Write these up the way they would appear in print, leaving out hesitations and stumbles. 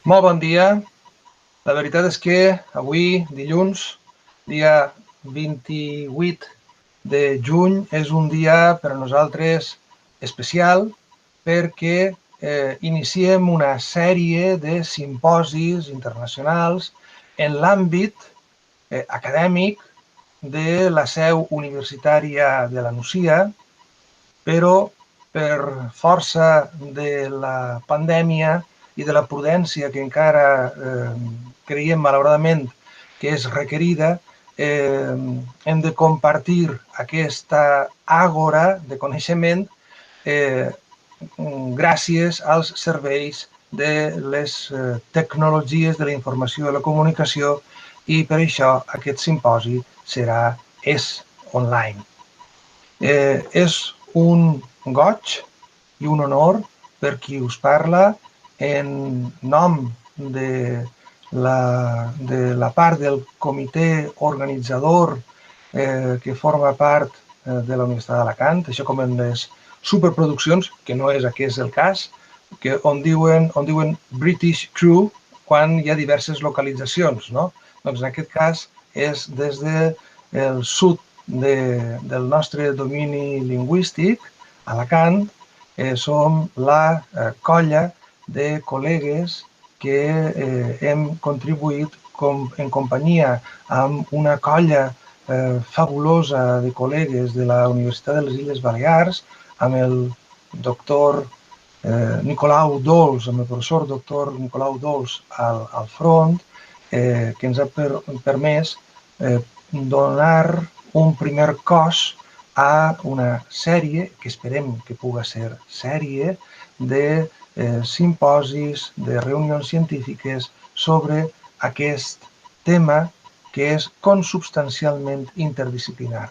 Molt bon dia. La veritat és que avui, dilluns, dia 28 de juny, és un dia per a nosaltres especial perquè iniciem una sèrie de simposis internacionals en l'àmbit acadèmic de la seu universitària de la Nucia, però per força de la pandèmia i de la prudència que encara creiem malauradament que és requerida, hem de compartir aquesta àgora de coneixement gràcies als serveis de les tecnologies de la informació i de la comunicació, i per això aquest simposi és online. És un goig i un honor per qui us parla en nom de la part del comitè organitzador que forma part de la Universitat d'Alacant, això com en les superproduccions, que no és aquest el cas, on diuen British Crew quan hi ha diverses localitzacions, no? Doncs en aquest cas és des del sud del nostre domini lingüístic, Alacant, som la colla de col·legues que hem contribuït en companyia amb una colla fabulosa de col·legues de la Universitat de les Illes Balears, amb el doctor Nicolau Dols, amb el professor doctor Nicolau Dols al front, que ens ha permès donar un primer cos a una sèrie, que esperem que pugui ser sèrie, de simposis, de reunions científiques sobre aquest tema que és consubstancialment interdisciplinar.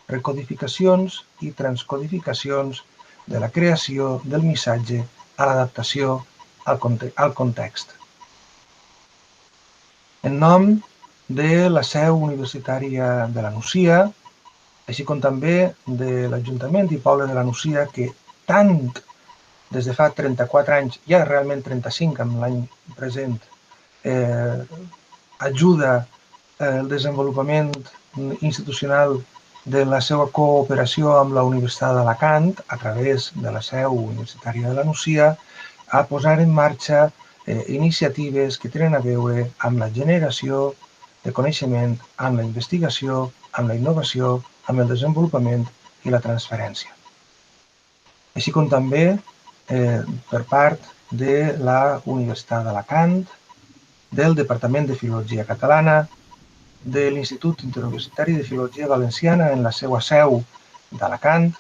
Recodificacions i transcodificacions de la creació del missatge a l'adaptació al context. En nom de la seu universitària de la Nucia, així com també de l'Ajuntament i Poble de la Nucia, que tant des de fa 34 anys, ja realment 35 amb l'any present, ajuda el desenvolupament institucional de la seva cooperació amb la Universitat d'Alacant a través de la seu universitària de la Nucia, a posar en marxa iniciatives que tenen a veure amb la generació de coneixement, amb la investigació, amb la innovació, amb el desenvolupament i la transferència. Així com també per part de la Universitat d'Alacant, del Departament de Filologia Catalana, de l'Institut Interuniversitari de Filologia Valenciana en la seva seu d'Alacant,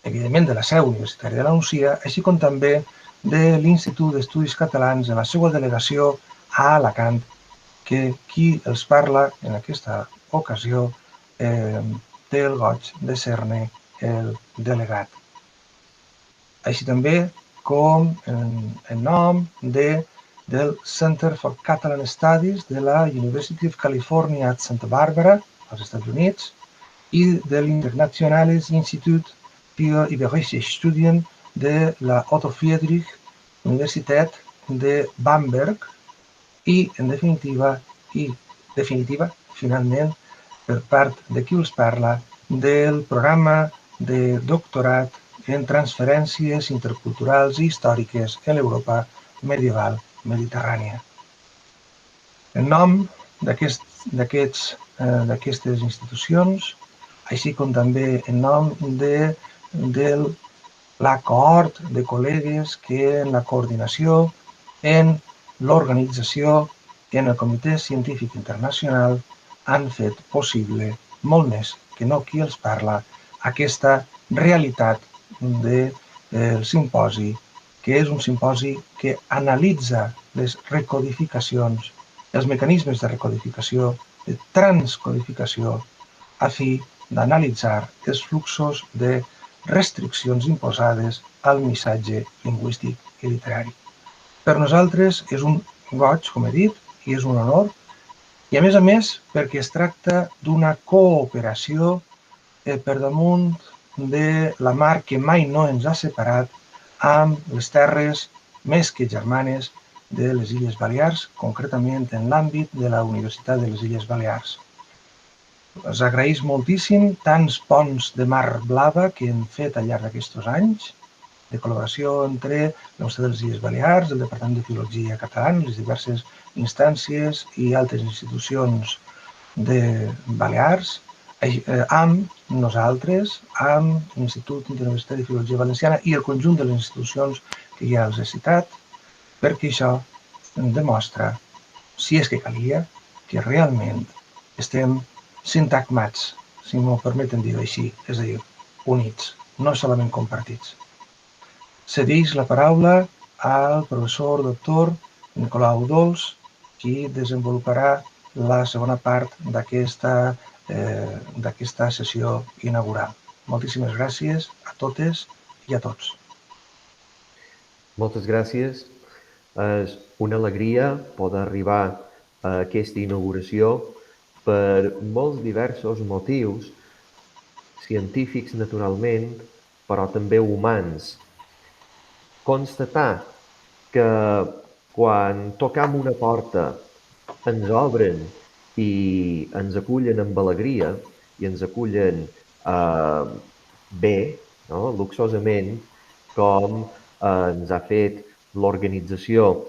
evidentment de la seu universitària de la Nucia, així com també de l'Institut d'Estudis Catalans en la seva delegació a Alacant, que qui els parla en aquesta ocasió té el goig de ser-ne el delegat. Així també com en nom del Center for Catalan Studies de la University of California at Santa Barbara, als Estats Units, i de l'Internationales Institut für Iberische Studien de la Otto Friedrich Universität de Bamberg, i en definitiva, finalment, per part de qui us parla, del programa de doctorat en transferències interculturals i històriques en l'Europa medieval mediterrània. En nom d'aquestes institucions, així com també en nom de la cohort de col·legues que en la coordinació, en l'organització i en el Comitè Científic Internacional han fet possible, molt més que no qui els parla, aquesta realitat del simposi, que és un simposi que analitza les recodificacions, els mecanismes de recodificació, de transcodificació, a fi d'analitzar els fluxos de restriccions imposades al missatge lingüístic i literari. Per nosaltres és un goig, com he dit, i és un honor, i a més perquè es tracta d'una cooperació per damunt de la mar que mai no ens ha separat amb les terres més que germanes de les Illes Balears, concretament en l'àmbit de la Universitat de les Illes Balears. Us agraïs moltíssim tants ponts de mar blava que hem fet al llarg d'aquests anys, de col·laboració entre la Universitat de les Illes Balears, el Departament de Filologia Catalana, les diverses instàncies i altres institucions de Balears, amb nosaltres, amb l'Institut Interuniversitari de Filologia Valenciana i el conjunt de les institucions que ja els he citat, perquè això demostra, si és que calia, que realment estem sintagmats, si m'ho permeten dir així, és a dir, units, no solament compartits. Cedeix la paraula al professor doctor Nicolau Dols, qui desenvoluparà la segona part d'aquesta sessió inaugural. Moltíssimes gràcies a totes i a tots. Moltes gràcies. És una alegria poder arribar a aquesta inauguració per molts diversos motius, científics naturalment, però també humans. Constatar que quan tocam una porta ens obren i ens acullen amb alegria i ens acullen bé, no? Luxosament, com ens ha fet l'organització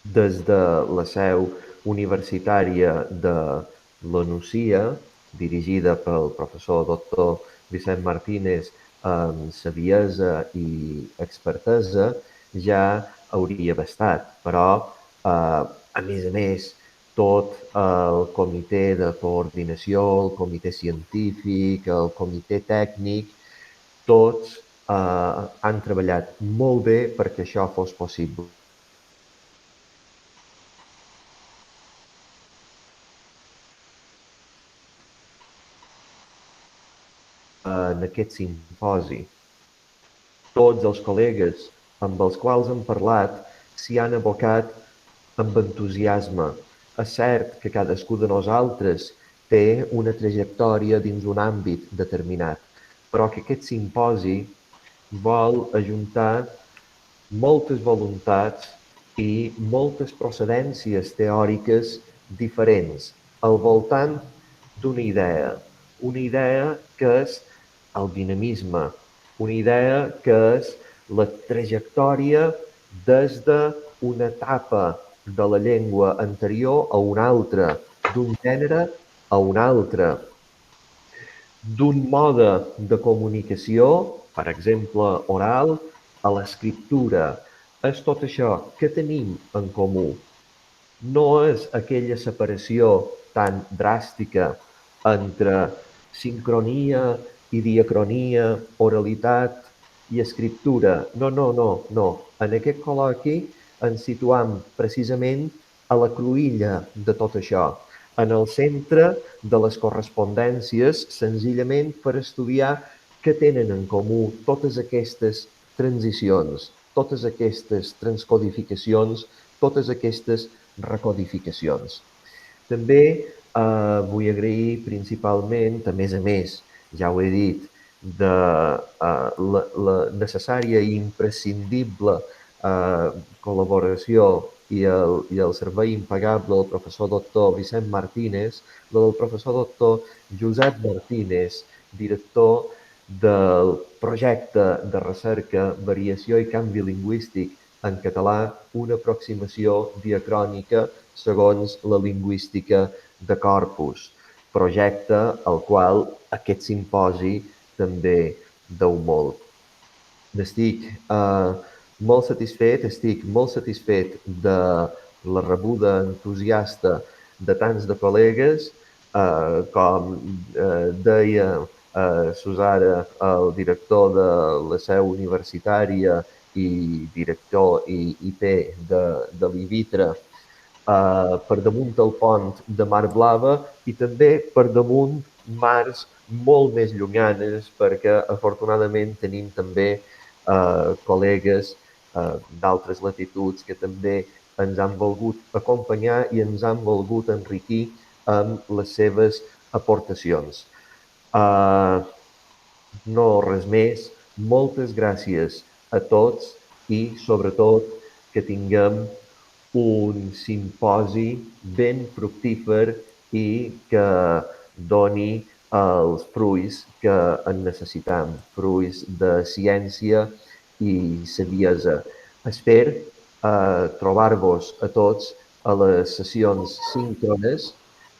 des de la seu universitària de la Nucia, dirigida pel professor doctor Vicent Martínez, amb saviesa i expertesa, ja hauria bastat. Però, a més, tot el comitè de coordinació, el comitè científic, el comitè tècnic, tots han treballat molt bé perquè això fos possible. En aquest simposi. Tots els col·legues amb els quals hem parlat s'hi han abocat amb entusiasme. És cert que cadascú de nosaltres té una trajectòria dins un àmbit determinat, però que aquest simposi vol ajuntar moltes voluntats i moltes procedències teòriques diferents al voltant d'una idea que és el dinamisme, una idea que és la trajectòria des d'una etapa de la llengua anterior a una altra, d'un gènere a un altre, d'un mode de comunicació, per exemple, oral, a l'escriptura. És tot això que tenim en comú. No és aquella separació tan dràstica entre sincronia i diacronia, oralitat i escriptura. No. En aquest col·loqui ens situam precisament a la cruïlla de tot això, en el centre de les correspondències, senzillament per estudiar què tenen en comú totes aquestes transicions, totes aquestes transcodificacions, totes aquestes recodificacions. També vull agrair principalment, a més, ja ho he dit, de la necessària i imprescindible col·laboració i el servei impagable del professor doctor Vicent Martínez, del professor doctor Josep Martínez, director del projecte de recerca, variació i canvi lingüístic en català, una aproximació diacrònica segons la lingüística de corpus, projecte al qual aquest simposi també deu molt. Estic molt satisfet de la rebuda entusiasta de tants de col·legues, com deia Susara, el director de la seu universitària i director i IP de l'Ivitra, per damunt del pont de Mar Blava i també per damunt mars molt més llunyanes, perquè afortunadament tenim també col·legues d'altres latituds que també ens han volgut acompanyar i ens han volgut enriquir amb les seves aportacions. No res més. Moltes gràcies a tots i, sobretot, que tinguem un simposi ben fructífer i que doni els fruits que en necessitem, fruits de ciència i saviesa. Espero trobar-vos a tots a les sessions síncrones,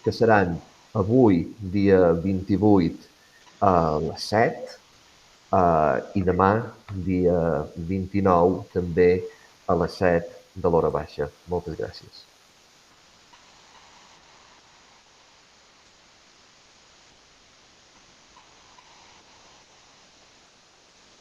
que seran avui, dia 28, a les 7, i demà, dia 29, també a les 7 de l'hora baixa. Moltes gràcies.